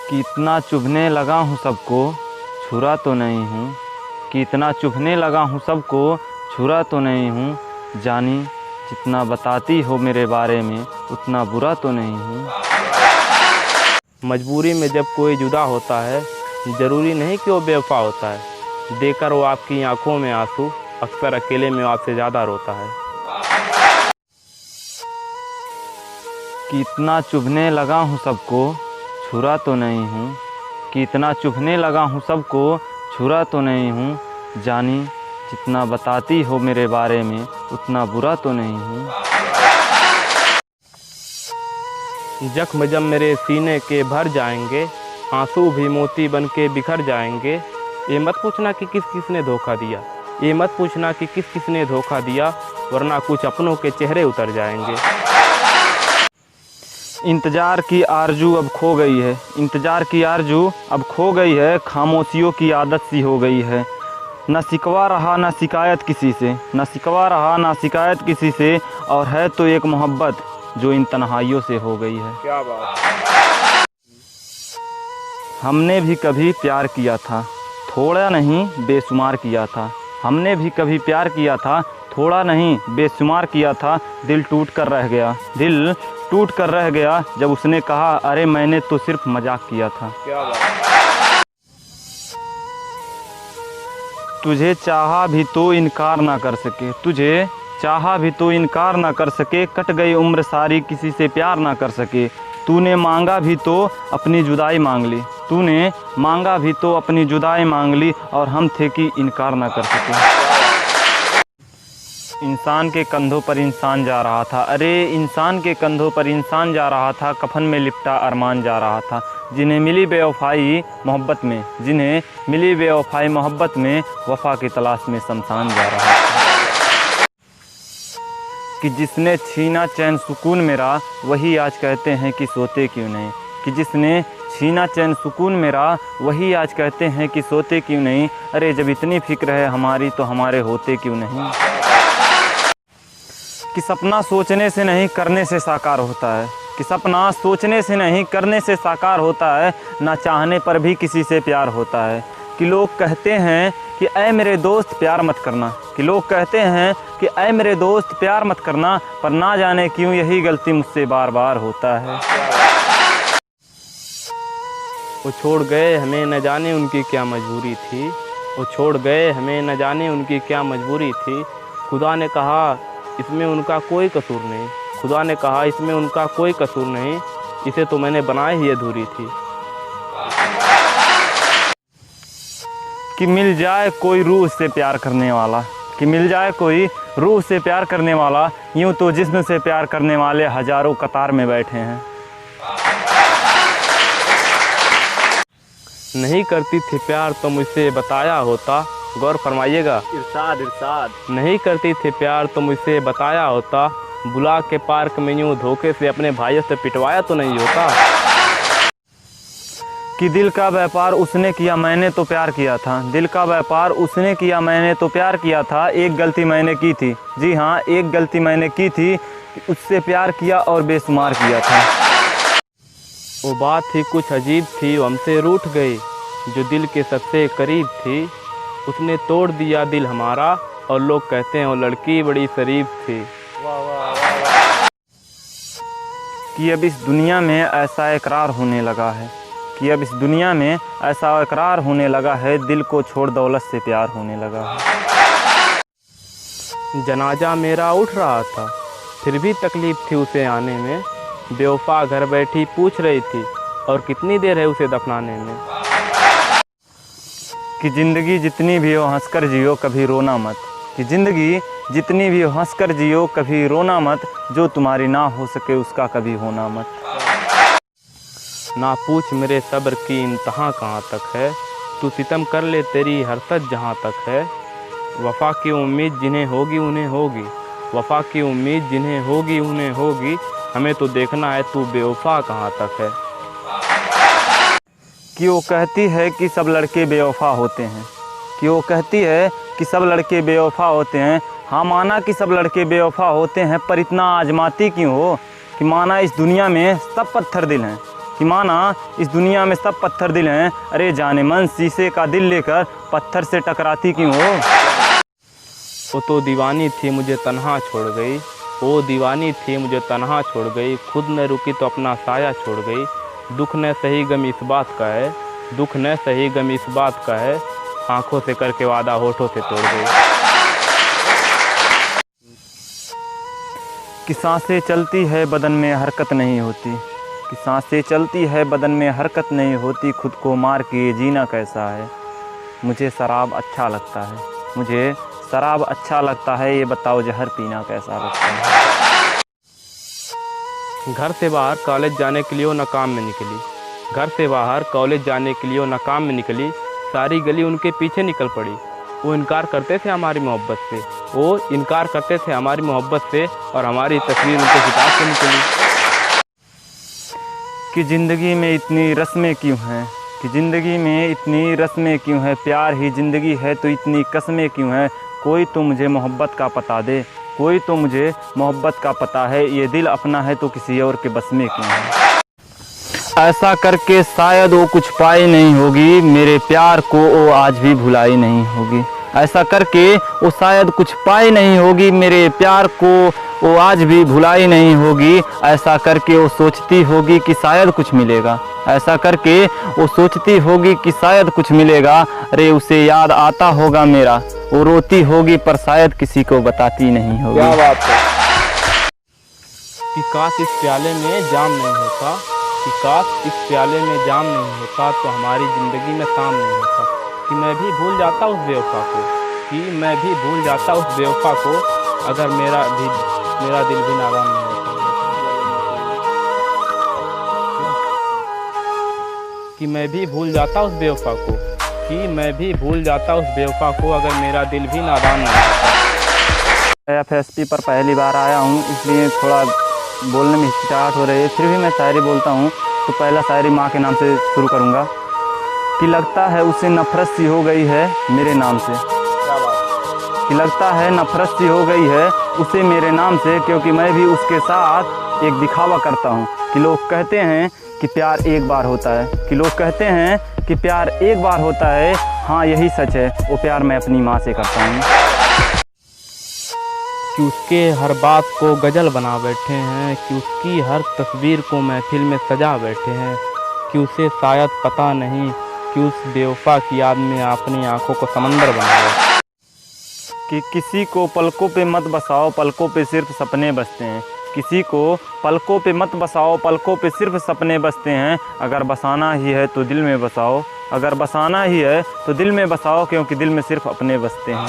कि इतना चुभने लगा हूँ सबको, छुरा तो नहीं हूँ। कि इतना चुभने लगा हूँ सबको, छुरा तो नहीं हूँ। जानी जितना बताती हो मेरे बारे में, उतना बुरा तो नहीं हूँ। मजबूरी में जब कोई जुदा होता है, ज़रूरी नहीं कि वो बेवफा होता है। देकर वो आपकी आंखों में आंसू, अक्सर अकेले में आपसे ज़्यादा रोता है। कि इतना चुभने लगा हूँ सबको, छुरा तो नहीं हूँ। कि इतना चुभने लगा हूँ सबको, छुरा तो नहीं हूँ। जानी जितना बताती हो मेरे बारे में, उतना बुरा तो नहीं हूँ। जख्म जब मेरे सीने के भर जाएंगे, आंसू भी मोती बन के बिखर जाएंगे। ये मत पूछना कि किस किस ने धोखा दिया, ये मत पूछना कि किस किस ने धोखा दिया, वरना कुछ अपनों के चेहरे उतर जाएंगे। इंतज़ार की आरजू अब खो गई है, इंतज़ार की आरजू अब खो गई है। खामोशियों की आदत सी हो गई है। न शिकवा रहा न शिकायत किसी से, न शिकवा रहा न शिकायत किसी से। और है तो एक मोहब्बत जो इन तन्हाइयों से हो गई है। क्या बात। हमने भी कभी प्यार किया था, थोड़ा नहीं बेशुमार किया था। हमने भी कभी प्यार किया था, थोड़ा नहीं बेशुमार किया था। दिल टूट कर रह गया, दिल टूट कर रह गया जब उसने कहा, अरे मैंने तो सिर्फ मजाक किया था। क्या बात। तुझे चाहा भी तो इनकार ना कर सके, तुझे चाहा भी तो इनकार ना कर सके। कट गई उम्र सारी किसी से प्यार ना कर सके। तूने मांगा भी तो अपनी जुदाई मांग ली, तूने मांगा भी तो अपनी जुदाई मांग ली। और हम थे कि इनकार ना कर सके। इंसान के कंधों पर इंसान जा रहा था, अरे इंसान के कंधों पर इंसान जा रहा था। कफन में लिपटा अरमान जा रहा था। जिन्हें मिली बेवफाई मोहब्बत में, जिन्हें मिली बेवफाई मोहब्बत में, वफ़ा की तलाश में शमशान जा रहा था। कि जिसने छीना चैन सुकून मेरा, वही आज कहते हैं कि सोते क्यों नहीं। कि जिसने छीना चैन सुकून मेरा, वही आज कहते हैं कि सोते क्यों नहीं। अरे जब इतनी फिक्र है हमारी, तो हमारे होते क्यों नहीं। कि सपना सोचने से नहीं करने से साकार होता है, कि सपना सोचने से नहीं करने से साकार होता है। ना चाहने पर भी किसी से प्यार होता है। कि लोग कहते हैं कि ऐ मेरे दोस्त प्यार मत करना, कि लोग कहते हैं कि ऐ मेरे दोस्त प्यार मत करना। पर ना जाने क्यों यही गलती मुझसे बार बार होता है। वो छोड़ गए हमें न जाने उनकी क्या मजबूरी थी, वो छोड़ गए हमें न जाने उनकी क्या मजबूरी थी। खुदा ने कहा इसमें उनका कोई कसूर नहीं, खुदा ने कहा इसमें उनका कोई कसूर नहीं। इसे तो मैंने बनाई ही अधूरी थी। कि मिल जाए कोई रूह से प्यार करने वाला, कि मिल जाए कोई रूह से प्यार करने वाला। यूँ तो जिस्म से प्यार करने वाले हज़ारों कतार में बैठे हैं। नहीं करती थी प्यार तो मुझसे बताया होता, गौर फरमाइएगा। इरशाद इरशाद। नहीं करती थी प्यार तो मुझसे बताया होता, बुला के पार्क में यूँ धोखे से अपने भाइयों से पिटवाया तो नहीं होता। कि दिल का व्यापार उसने किया मैंने तो प्यार किया था, दिल का व्यापार उसने किया मैंने तो प्यार किया था। एक गलती मैंने की थी, जी हाँ एक गलती मैंने की थी, उससे प्यार किया और बेशुमार किया था। वो बात थी कुछ अजीब थी, वो हमसे रूठ गई, जो दिल के सबसे करीब थी। उसने तोड़ दिया दिल हमारा, और लोग कहते हैं वो लड़की बड़ी शरीफ थी। वाह वाह वाह वाह। कि अब इस दुनिया में ऐसा इकरार होने लगा है, कि अब इस दुनिया में ऐसा इकरार होने लगा है। दिल को छोड़ दौलत से प्यार होने लगा है। जनाजा मेरा उठ रहा था, फिर भी तकलीफ़ थी उसे आने में। बेवफा घर बैठी पूछ रही थी, और कितनी देर है उसे दफनाने में। कि ज़िंदगी जितनी भी हो हंसकर जियो, कभी रोना मत। कि ज़िंदगी जितनी भी हो हंसकर जियो, कभी रोना मत। जो तुम्हारी ना हो सके उसका कभी होना मत। ना पूछ मेरे सब्र की इंतहा कहाँ तक है, तू सितम कर ले तेरी हरकत जहाँ तक है। वफ़ा की उम्मीद जिन्हें होगी उन्हें होगी, वफ़ा की उम्मीद जिन्हें होगी उन्हें होगी। हमें तो देखना है तू बेवफ़ा कहाँ तक है। कि वो कहती है कि सब लड़के बेवफ़ा होते हैं, कि वो कहती है कि सब लड़के बेवफ़ा होते हैं। हाँ माना कि सब लड़के बेवफ़ा होते हैं, पर इतना आजमाती क्यों हो। कि माना इस दुनिया में सब पत्थर दिल हैं, कि माना इस दुनिया में सब पत्थर दिल हैं, अरे जाने मन शीशे का दिल लेकर पत्थर से टकराती क्यों हो। वो तो दीवानी थी मुझे तन्हा छोड़ गई, वो दीवानी थी मुझे तन्हा छोड़ गई, खुद न रुकी तो अपना साया छोड़ गई। दुख न सही गम इस बात का है, दुख न सही गम इस बात का है, आंखों से करके वादा होठों से तोड़ गई। कि सांसें चलती है बदन में हरकत नहीं होती, कि सांसें चलती है बदन में हरकत नहीं होती, खुद को मार के जीना कैसा है। मुझे शराब अच्छा लगता है, मुझे शराब अच्छा लगता है, ये बताओ जहर पीना कैसा लगता है। घर से बाहर कॉलेज जाने के लिए वो नाकाम में निकली, घर से बाहर कॉलेज जाने के लिए वो नाकाम में निकली, सारी गली उनके पीछे निकल पड़ी। वो इनकार करते थे हमारी मोहब्बत से, वो इनकार करते थे हमारी मोहब्बत से, और हमारी तस्वीर उनके किताब से निकली। कि ज़िंदगी में इतनी रस्में क्यों हैं, कि ज़िंदगी में इतनी रस्में क्यों हैं, प्यार ही ज़िंदगी है तो इतनी कसमें क्यों हैं। कोई तो मुझे मोहब्बत का पता दे, कोई तो मुझे मोहब्बत का पता है, ये दिल अपना है तो किसी और के बस में क्यों है। ऐसा करके शायद वो कुछ पाई नहीं होगी, मेरे प्यार को वो आज भी भुलाई नहीं होगी। ऐसा करके वो शायद कुछ पाई नहीं होगी, मेरे प्यार को वो आज भी भुलाई नहीं होगी। ऐसा करके वो सोचती होगी कि शायद कुछ मिलेगा, ऐसा करके वो सोचती होगी कि शायद कुछ मिलेगा। अरे उसे याद आता होगा मेरा, वो रोती होगी पर शायद किसी को बताती नहीं होगी। क्या बात है। कि काश इस प्याले में जाम नहीं होता, कि काश इस प्याले में जाम नहीं होता तो हमारी ज़िंदगी में शाम नहीं होता। कि मैं भी भूल जाता उस बेवफा को, कि मैं भी भूल जाता उस बेवफा को, अगर मेरा दिल भी नादान नहीं होता। कि मैं भी भूल जाता उस बेवफा को, कि मैं भी भूल जाता उस बेवफा को, अगर मेरा दिल भी नादान नहीं होता। FSP पर पहली बार आया हूँ, इसलिए थोड़ा बोलने में हिचकिचाहट हो रही है, फिर भी मैं शायरी बोलता हूँ। तो पहला शायरी माँ के नाम से शुरू करूँगा। कि लगता है उसे नफ़रत सी हो गई है मेरे नाम से, कि लगता है नफ़रत सी हो गई है उसे मेरे नाम से, क्योंकि मैं भी उसके साथ एक दिखावा करता हूँ। कि लोग कहते हैं कि प्यार एक बार होता है, कि लोग कहते हैं कि प्यार एक बार होता है। हाँ यही सच है, वो प्यार मैं अपनी माँ से करता हूँ। कि उसके हर बात को गज़ल बना बैठे हैं, कि उसकी हर तस्वीर को महफिल में सजा बैठे हैं, कि उसे शायद पता नहीं कि उस बेवफा की याद में अपनी आंखों को समंदर बनाया। कि किसी को पलकों पे मत बसाओ, पलकों पे सिर्फ सपने बसते हैं, किसी को पलकों पे मत बसाओ, पलकों पे सिर्फ सपने बसते हैं। अगर बसाना ही है तो दिल में बसाओ, अगर बसाना ही है तो दिल में बसाओ, क्योंकि दिल में सिर्फ अपने बसते हैं।